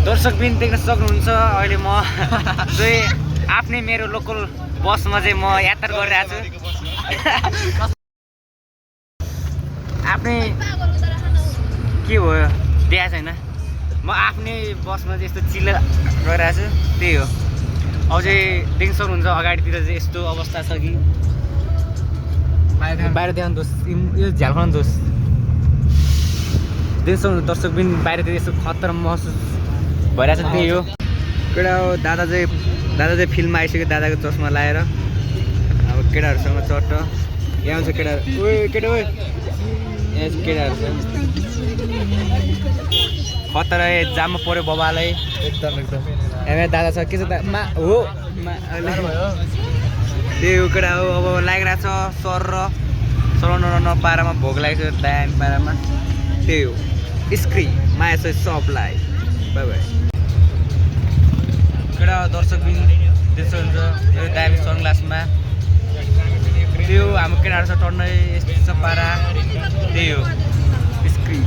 दर्शकबिन देख्न सक्नुहुन्छ अहिले म चाहिँ आफ्नै मेरो लोकल बसमा चाहिँ म यात्रा गरिरहेको छु। आफ्नै के भयो देखाएको छैन, म आफ्नै बसमा चाहिँ यस्तो चिल्ला गरिरहेको छु, त्यही हो। अब चाहिँ देख्न सक्नुहुन्छ अगाडितिर चाहिँ यस्तो अवस्था छ कि बाहिर देखाउनु दोस्, यो झ्यालखाउनु दोस्। देख्न सक्नुहुन्छ दर्शकबिन बाहिरतिर यस्तो खतरा महसुस भइरहेको छ, त्यही हो। केटा हो दादा चाहिँ फिल्ममा आइसक्यो दादाको चस्मा लाएर। अब केटाहरूसँग चट्ट यहाँ आउँछ केटाहरू, ओए केटा ओए यहाँ केटाहरू छ खतरा जाममा पऱ्यो बबालाई एकदम यहाँ दादा छ के छ हो त्यही हो केटा हो। अब लागिरहेको छ सर र सराउन पारामा भोग लागेको छ दामी पारामा, त्यही हो। स्क्रिन माया छ सबलाई बाई बाई। केटा दर्शकबिन देख्छ हुन्छ यो दामी सनग्लासमा, त्यो हाम्रो केटाहरू छ टन्नै यस्तो छ पारा, त्यही हो स्क्रिन।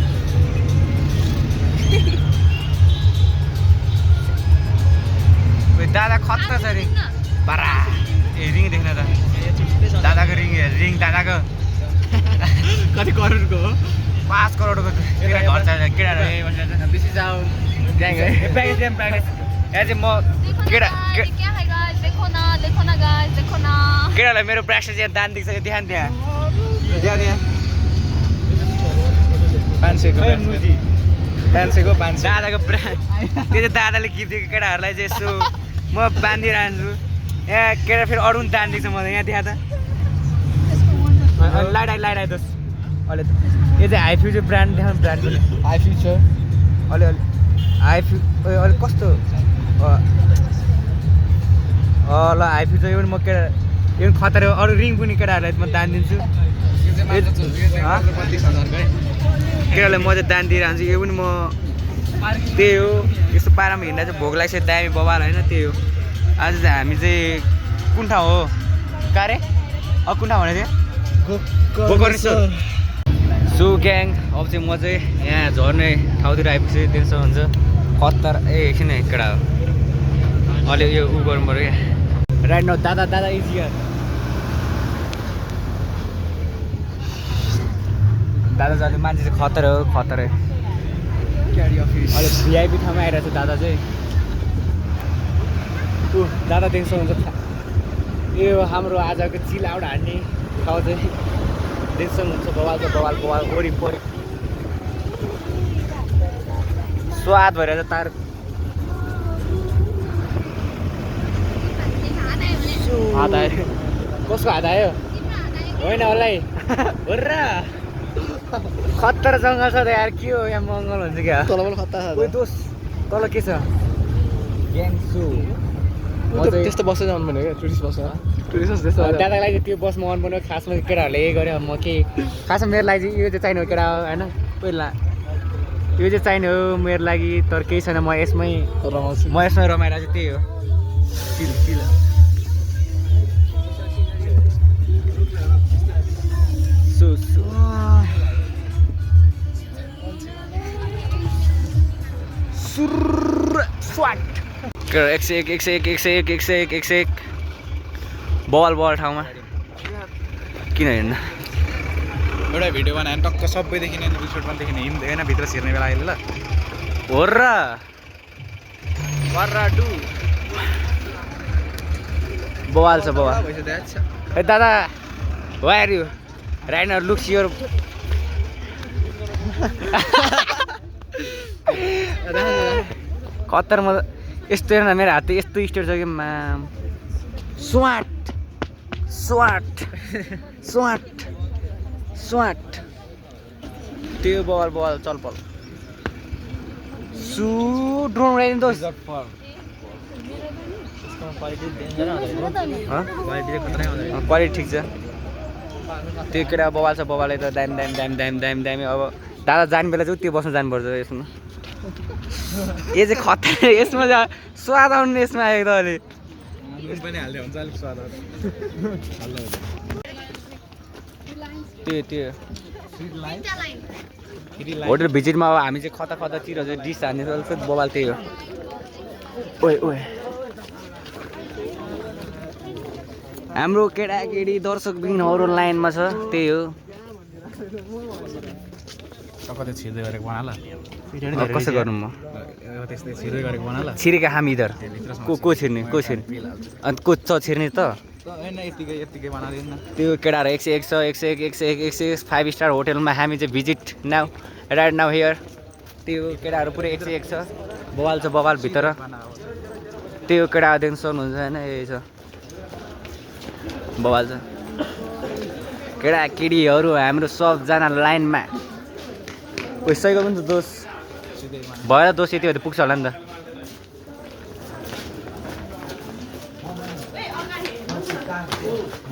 दादा खतरा छ रिङ पारा, ए रिङ देख्न त दादाको रिङ दादाको कति करोडको हो, 5 करोडको केटा घर छ केटाहरू बेसी जाऊ प्र्याक्टिस यहाँ चाहिँ म केटालाई मेरो प्र्याक्टिस यहाँ दान दिन्छ त्यहाँ त्यहाँ 500 दादाको त्यो चाहिँ दादाले गिफ्ट दिएको केटाहरूलाई चाहिँ यसो म बाँधिरहन्छु यहाँ। केटा फेरि अरू पनि दान दिन्छ मलाई यहाँ त्यहाँ त लाइट दोस् अहिले यो चाहिँ हाई फ्युचर ब्रान्ड देखाउनु, ब्रान्ड पनि हाई फ्युचर अलि कस्तो ल हाई फ्युचर यो पनि म केटा यो पनि खतरा हो। अरू रिङ पनि केटाहरूलाई म दान दिन्छु, केटालाई म चाहिँ दान दिइरहन्छु, यो पनि म त्यही हो। यस्तो पारामा हिँड्दा चाहिँ भोग लाग्छ दामी बबाल होइन, त्यही हो। आज चाहिँ हामी चाहिँ कुन ठाउँ हो कारे कुन ठाउँ भनेको थियो गोकर्णेश्वर सो ग्याङ। अब चाहिँ म चाहिँ यहाँ झर्ने ठाउँतिर आइपुग्छु, त्यसो हुन्छ खतरा एकछिन है केटा हो अहिले यो उ गर्नु पऱ्यो क्या राइट नाउ दादा इजी यार दादा जाने मान्छे चाहिँ खतरा हो खतरा अहिले भिआइपी ठाउँमा आइरहेको छ दादा चाहिँ। दादा देख्छ हुन्छ यो हाम्रो आजको चिल आउट हान्ने ठाउँ चाहिँ देख्छ हुन्छ बवाल वरिपरि स्वाद भइरहेछ तार हात आयो कसको हात आयो होइन होला है हो र खतरा जङ्गल छ त यार के हो यहाँ मङ्गल हुन्छ क्या तल पनि खतरा छ दोस्त तल के छ ग्याङसु त्यस्तो बस्दै जानु पर्ने क्या टुरिस्ट बसमा टुरिस्ट त्यस्तो दादाको लागि त्यो बसमा आउनु पर्ने खासमा केटाहरूले यही गऱ्यो म के खासमा मेरो लागि चाहिँ यो चाहिँ चाहिने हो केटा होइन पहिला यो चाहिँ चाहिने हो मेरो लागि तर केही छैन म यसमै रमाउँछु रमाइरहेको छु त्यही हो चिल एक सय एक बवाल ठाउँमा किन हिँड्नु एउटा भिडियो बनायो भने टक्क सबै देखिने रिसोर्ट पनि देखिने हिँड्दैन भित्र छिर्ने बेला अहिले ल हो र बर्राडु बवाल छ बवाल ए दादा वायर यु राइनर लुक्स योर खतरमा यस्तो हेर्न मेरो हात यस्तो स्टेट छ कि माम स्वाट त्यो बवाल चलपल सु ड्रोन उडाइदिनु दोस् क्वालिटी ठिक छ त्यो केटा बवाल छ बवालले त दामी अब दादा जाने बेला चाहिँ त्यो बस्न जानुपर्छ यसमा यो चाहिँ खतरा यसमा स्वाद आउनु यसमा आएको त अहिले पनि हाल्दै हुन्छ अलिक स्वाद त्यो होटल भिजिटमा अब हामी चाहिँ कता कता चिजहरू चाहिँ डिस हान्ने अलिक बवाल त्यही हो ओए ओए हाम्रो केटाकेटी दर्शकबिनहरू लाइनमा छ त्यही हो कतै छिर्दै गरेको बना ल कसो गर्नु म त्यस्तै छिर्दै गरेको बना ल छिरेका हामी इधर को छिर्ने अनि को छिर्ने त होइन यतिकै बनाइदिनु न त्यो केटाहरू 101 छ 101 5 स्टार होटलमा हामी चाहिँ visit now right now here त्यो केटाहरू पुरै 101 छ बवाल छ बवाल भित्र त्यो केटाहरूदेखि सक्नुहुन्छ होइन यही छ बवाल छ केटाकेटीहरू हाम्रो सबजना लाइनमा पैसाको पनि त दोष भएर दोष यति हो त पुग्छ होला नि त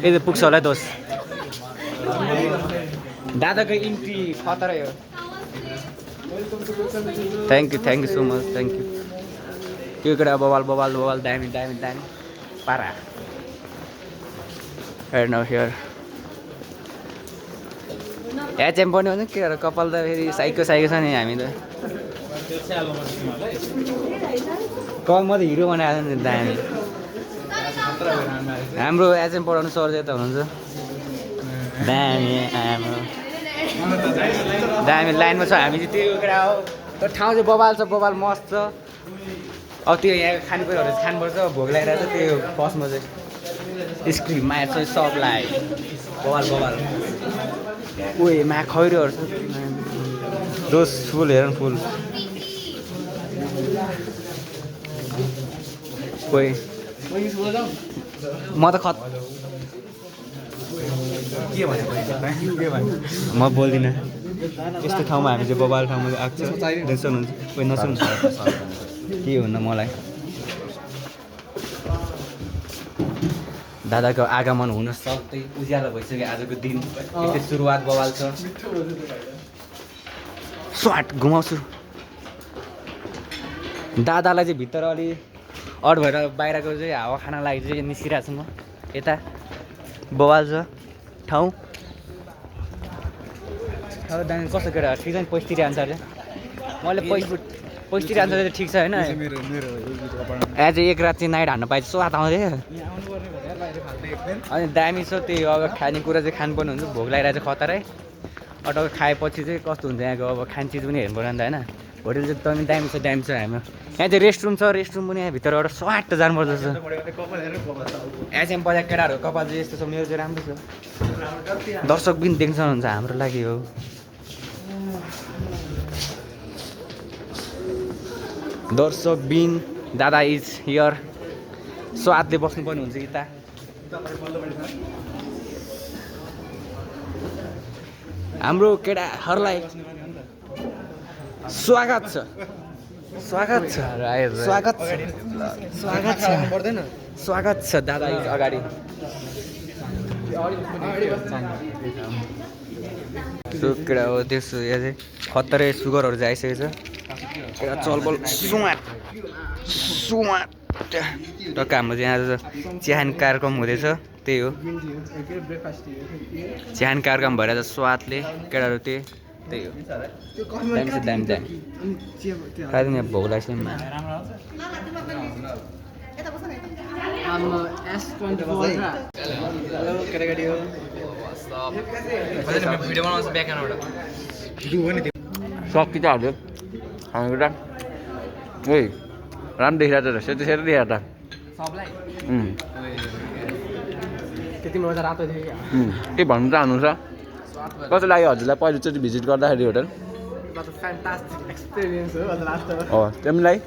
यति पुग्छ होला दोष दादाको इन्ट्री खतरै हो thank you so much thank you त्यो केटा बवाल बवाल बवाल दामी दामी दामी पारा हेर्न हियर एचएम पनि हुन्छ के कपाल त फेरि साइको छ नि हामी त कल म त हिरो बनाएको नि दामी हाम्रो एचएम पढाउनु सर चाहिँ त हुनुहुन्छ दामी दामी लाइनमा छ हामी चाहिँ त्यो केटा हो तर ठाउँ चाहिँ बवाल छ बवाल मस्त छ अब त्यो यहाँ खानेकुराहरू खानुपर्छ भोग लगाइरहेको छ त्यो फर्स्टमा चाहिँ स्क्रिम माया चाहिँ सबलाई बवाल बवाल ओए मा खैरोहरू छ दोस फुल हेर फुल ओए म त म बोल्दिनँ यस्तो ठाउँमा हामी चाहिँ बबाल ठाउँमा आएको छ सुन्नुहुन्छ कोही नसुन्छ के हुन्न मलाई दादाको आगमन हुन सक्दै उज्यालो भइसक्यो आजको दिन यस्तै सुरुवात बवाल छ स्वाट घुमाउँछु दादालाई चाहिँ भित्र अलि अड भएर बाहिरको चाहिँ हावा खान लागि चाहिँ निस्किरहेको छु म यता बवाल छ ठाउँ दामी कस्तो केटा ठिक छ नि पैँसतिर आन्सर चाहिँ मैले पैँसतिर आन्सर चाहिँ ठिक छ होइन आज एक रात चाहिँ नाइट हान्न पाएँ स्वाद आउँदै अनि दामी छ त्यही अब खानेकुरा चाहिँ खानुपर्ने हुन्छ भोग लगाइरहेको छ खतरै अटो खाएपछि चाहिँ कस्तो हुन्छ यहाँको अब खाने चिज पनि हेर्नु पर्यो नि त होइन होटल चाहिँ एकदमै दामी छ हाम्रो यहाँ चाहिँ रेस्टरुम छ रेस्टरुम पनि यहाँ भित्रबाट स्वाट जानुपर्छ एचएम बजार केटाहरू कपाल चाहिँ यस्तो छ मेरो चाहिँ राम्रो छ दर्शक पनि देख्न सक्नुहुन्छ हाम्रो लागि हो दर्शक बिन दादा इज हियर स्वादले बस्नुपर्ने हुन्छ यता हाम्रो केटाहरूलाई स्वागत छ स्वागत छ दादा इज अगाडि केटा हो त्यसो यहाँ चाहिँ खतरै सुगरहरू चाहिँ आइसकेको छ केटा चलबल सुवाट टक्क हाम्रो चाहिँ आज चिहान कार्यक्रम हुँदैछ त्यही हो चिहान कार्यक्रम भएर त स्वादले केटाहरू त्यही हो दामी छ दामी खाइदिनु यहाँ भोग लाग्छ सकि त हाल्यो खानेकुरा ओ राम्रो देखिरहेको छ सेतो देखिरहेको के भन्नु चाहनुहुन्छ कस्तो लाग्यो हजुरलाई पहिलोचोटि भिजिट गर्दाखेरि होटल हो तिमीलाई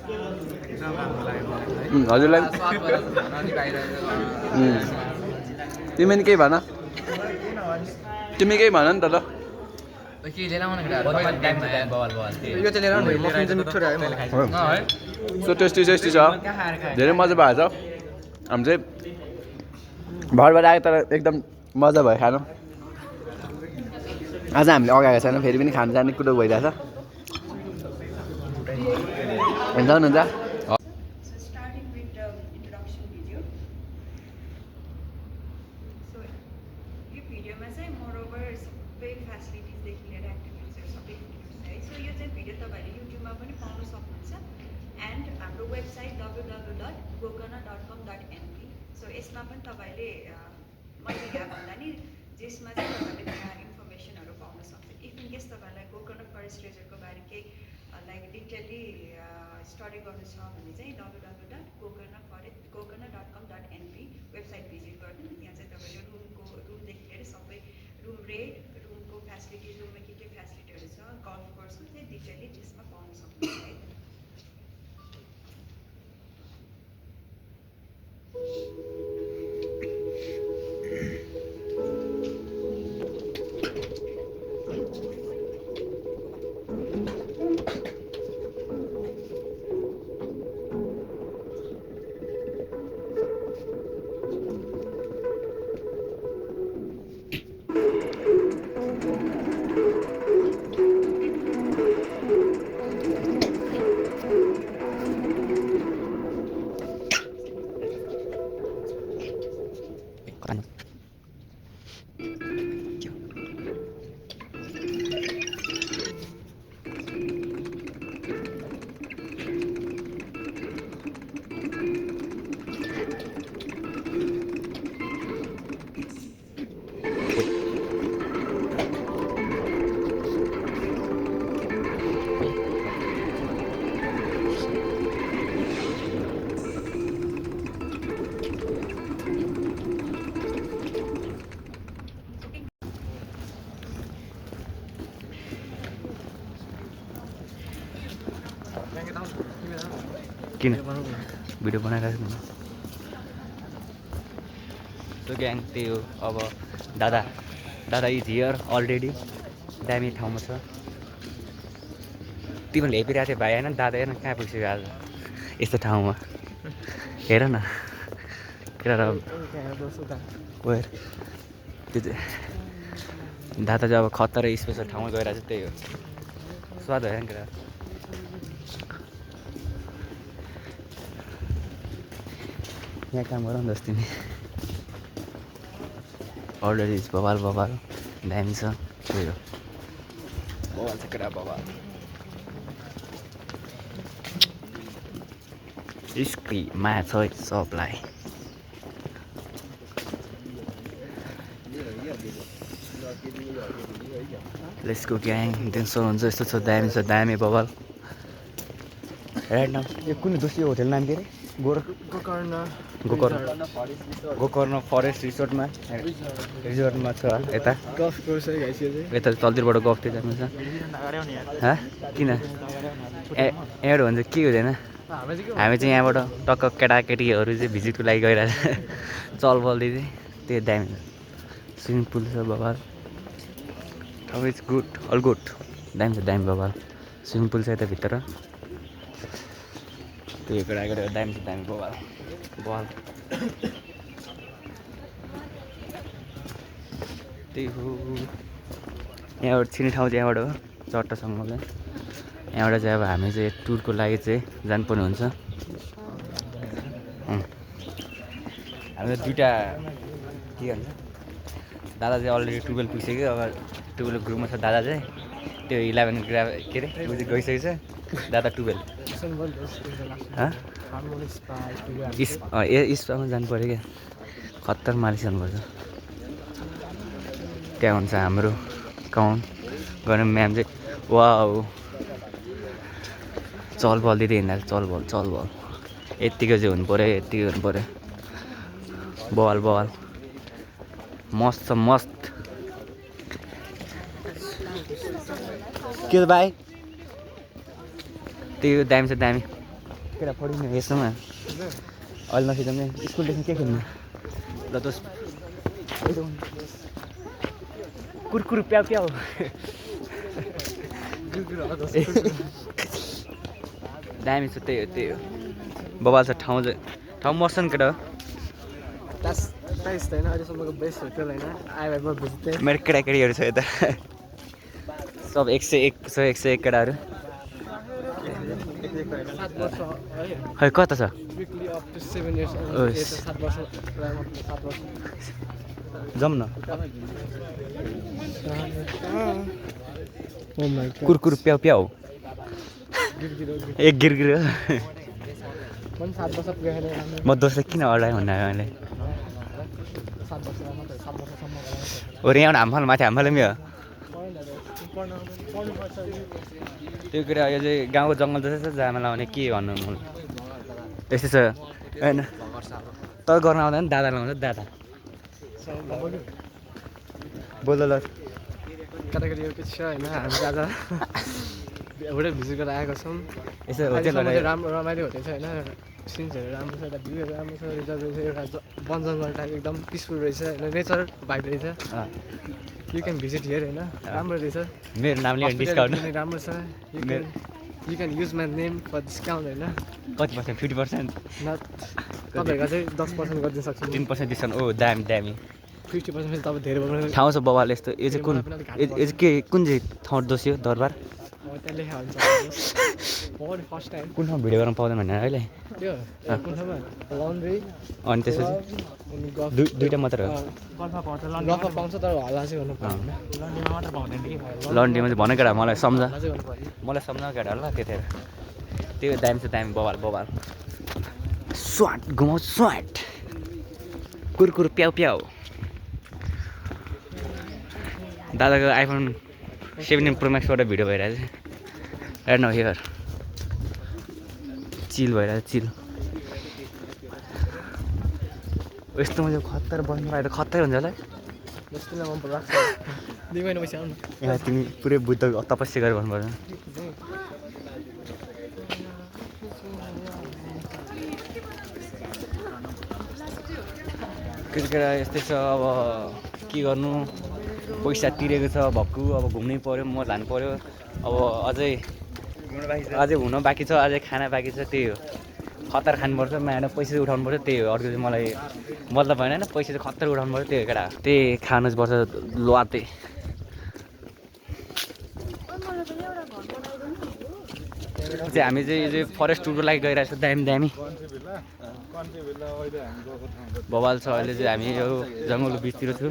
हजुरलाई तिमी नि केही भन तिमी केही भन नि त ल सो टेस्टी छ धेरै मजा भएको छ हामी चाहिँ भरबाट आयो तर एकदम मजा भयो खानु आज हामीले अगाएको छैन फेरि पनि खानु जाने कुरो भइरहेछ हुन्छ वेबसाइट www.gokarna.com.np सो यसमा पनि तपाईँले मैले यहाँ भन्दा नि जसमा चाहिँ तपाईँले त्यहाँ इन्फर्मेसनहरू पाउन सक्छ इफ इन केस तपाईँलाई गोकर्ण फरेस्ट रिजर्भको बारे केही लाइक डिटेली स्टडी गर्नु छ भने चाहिँ www.gokarna.com.np वेबसाइट भिजिट गर्नु यहाँ चाहिँ तपाईँले रुमदेखि लिएर सबै रुम रेट रुमको फेसिलिटिज रुममा के फेसिलिटीहरू छ गल्फ कोर्सको चाहिँ डिटेली त्यसमा पाउन सक्नुहुन्छ है किन भिडियो बनाइरहेको छु सो ग्याङ त्यही हो अब दादा इज हियर अलरेडी दामी ठाउँमा छ तिमीले हेपिरहेको थियो भाइ होइन दादा हेर्न कहाँ पुगिसक्यो आज यस्तो ठाउँमा हेर न केटा वेयर त्यो चाहिँ दादा चाहिँ अब खतरा स्पेसल ठाउँमा गइरहेको छ त्यही हो स्वाद भयो नि केटा यहाँ काम गर नि तिमी अलरेडी बबाल दामी छ त्यही हो बबाल छ केटा बबाल स्क्री माया छ सबलाई लेट्सको ग्याङ दिउँसो हुन्छ यस्तो छ दामी बबाल राइट नाउ यो कुन दोस्रो होटल नाम के अरे गोकर्ण फरेस्ट रिसोर्टमा छ यता यता तलतिरबाट गफ थियो जानु छ किन एड भन्छ के हुँदैन हामी चाहिँ यहाँबाट टक्क केटाकेटीहरू चाहिँ भिजिटको लागि गइरहेको चल बल्दै चाहिँ त्यो दामी स्विमिङ पुल छ बबाल अब इट्स गुड अल गुड दामी छ दामी बबाल स्विमिङ पुल छ यताभित्र त्यो केटाकेटी दामी छ दामी बबाल त्यही हो यहाँबाट छिर्ने ठाउँ चाहिँ यहाँबाट हो चट्टसम्म चाहिँ यहाँबाट चाहिँ अब हामी चाहिँ टुरको लागि चाहिँ जानुपर्ने हुन्छ हाम्रो दुइटा के भन्छ दादा चाहिँ अलरेडी 12 पुगिसक्यो अब 12 ग्रुपमा छ दादा चाहिँ त्यो 11 ग्राफ के अरे ऊ चाहिँ गइसकेको छ दादा 12 स्पामा जानु पऱ्यो क्या खत्तर मालिस जानुपर्छ त्यहाँ हुन्छ हाम्रो काउन्ट गर्ने म्याम चाहिँ वाउ चल बल दिँदै हिँड्दा चल बल यत्तिको चाहिँ हुनु पऱ्यो यत्तिको हुनु पऱ्यो बल मस्त छ मस्त के त भाइ त्यो दामी छ दामी केटा पढिनु यसमा अहिले नखिच्ने स्कुलदेखि के खेल्नु ल दोस् कुरकुर प्याउ दामी छ त्यही हो बबाल छ ठाउँ मस्त नि केटा मेरो केटाकेटीहरू छ यता सब 101 केटाहरू खै कता छ जाउँ न कुरकुर प्याउ एक गिरगिर पनि 7 वर्ष पुगेको छैन राम्रो म दोस्रो किन अडाएँ भन्दा मैले 7 वर्षमा मात्रै 7 वर्षसम्म गराउँछ ओरे यहाँ हाम्फल माथि हाम्फल पनि हो पढ्नुपर्छ त्यो कुरा यो चाहिँ गाउँको जङ्गल जस्तै छ जामा लाउने के भन्नु मलाई यस्तै छ होइन तर गर्न आउँदैन दादा लाउँछ दादा बोल ल केटाकेटी यो के छ होइन हामी आज होटेल भिजिट गरेर आएको छौँ यसो अहिलेसम्म होटेल चाहिँ राम्रो रमाइलो होटेल छ होइन सिन्सहरू राम्रो छ एउटा भ्यूहरू राम्रो छ रिजर्भ रहेछ एउटा वन जङ्गल टाइप एकदम पिसफुल रहेछ होइन नेचर भाइब रहेछ यु क्यान भिजिट हियर होइन राम्रो रहेछ मेरो नामले डिस्काउन्ट पनि राम्रो छ you can use my name for discount होइन कति पर्सेन्ट 50% न तपाईँहरूको चाहिँ 10% गरिदिन सक्छु 10% डिस्काउन्ट ओ दामी दामी 50% तपाईँ धेरै भन्नु ठाउँ छ बबाल यस्तो यो चाहिँ कुन यो चाहिँ के कुन चाहिँ ठाउँ दोस्यो दरबार त्यहाँ लेखा हुन्छ फर्स्ट टाइम कुन ठाउँ भिडियो गर्न पाउँदैन भनेर अहिले त्यो कुन ठाउँमा लन्ड्री अनि त्यसपछि अनि गफ दुईवटा मात्र हो गफमा पाउँछ तर हल्ला चाहिँ गर्नु पर्दैन लन्डीमा चाहिँ भने केटा मलाई सम्झ हल्ला चाहिँ गर्नु पर्यो मलाई सम्झ केटा होला त्यतिखेर त्यो दामी छ दामी बबाल बबाल स्वाट घुमाउ स्वाट कुरकुर प्याउ प्याउ दादाको आइफोन 17 प्रो म्याक्सबाट भिडियो भइरहेको छ हेर्नु हियर चिल भइरहेको चिल यस्तोमा चाहिँ खत्तर बस्नु पाए त खत्तै हुन्छ होला जस्तोलाई मन पर्छ 2 महिनापछि आउनु यहाँ तिमी पुरै बुद्ध तपस्या गरेर भन्नुपर्छ केटा यस्तै छ अब के गर्नु पैसा तिरेको छ भक्कु अब घुम्नै पऱ्यो म लानु पऱ्यो अब अझै हुन बाँकी छ अझै खाना बाँकी छ त्यही हो खतर खानुपर्छ माएर पैसा चाहिँ उठाउनु पर्छ त्यही हो अर्को चाहिँ मलाई मतलब भएन होइन पैसा चाहिँ खतर उठाउनु पर्छ त्यही हो केटा त्यही खानु चाहिँ पर्छ लुवाते चाहिँ हामी चाहिँ यो चाहिँ फरेस्ट टुरको लागि गइरहेको छ दामी दामी बवाल छ अहिले चाहिँ हामी यो जङ्गलको बिचतिर छु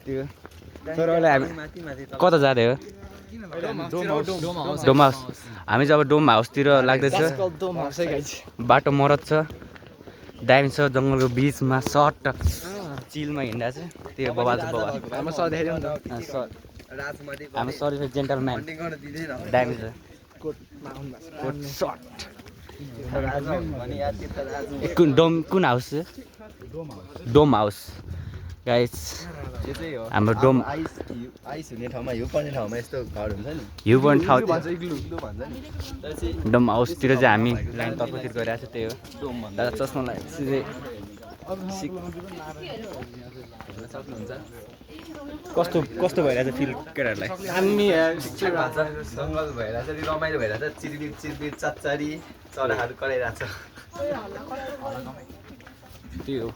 त्यो तर अहिले हामी कता जाँदै हो डोम हाउस हामी चाहिँ अब डोम हाउसतिर लाग्दैछ बाटो मरद छ दामी छ जङ्गलको बिचमा सट चिलमा हिँड्दा चाहिँ त्यो बवाल छ बवाल हाम्रो सर देखाइदिउँ न हाम्रो सरी छ जेन्टलम्यान दामी छ कोटमा आउनु भएको कोट सट कुन हाउस चाहिँ डोम हाउस गाइस हाम्रो डोम आइस हुने ठाउँमा हिउँ पर्ने ठाउँमा यस्तो घर हुन्छ नि हिउँ पर्ने ठाउँ इग्लु भन्छ नि डोम हाउसतिर चाहिँ हामी लाइन तर्फतिर गइरहेको छ त्यही हो दादा चस्मा सक्नुहुन्छ कस्तो कस्तो भइरहेछ फिल केटाहरूलाई हामी जङ्गल भइरहेछ रमाइलो भइरहेछ चिरबिर चिरबिर चच्चारी चराहरू कराइरहेछ त्यही हो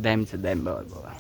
दामी छ दामी बाबा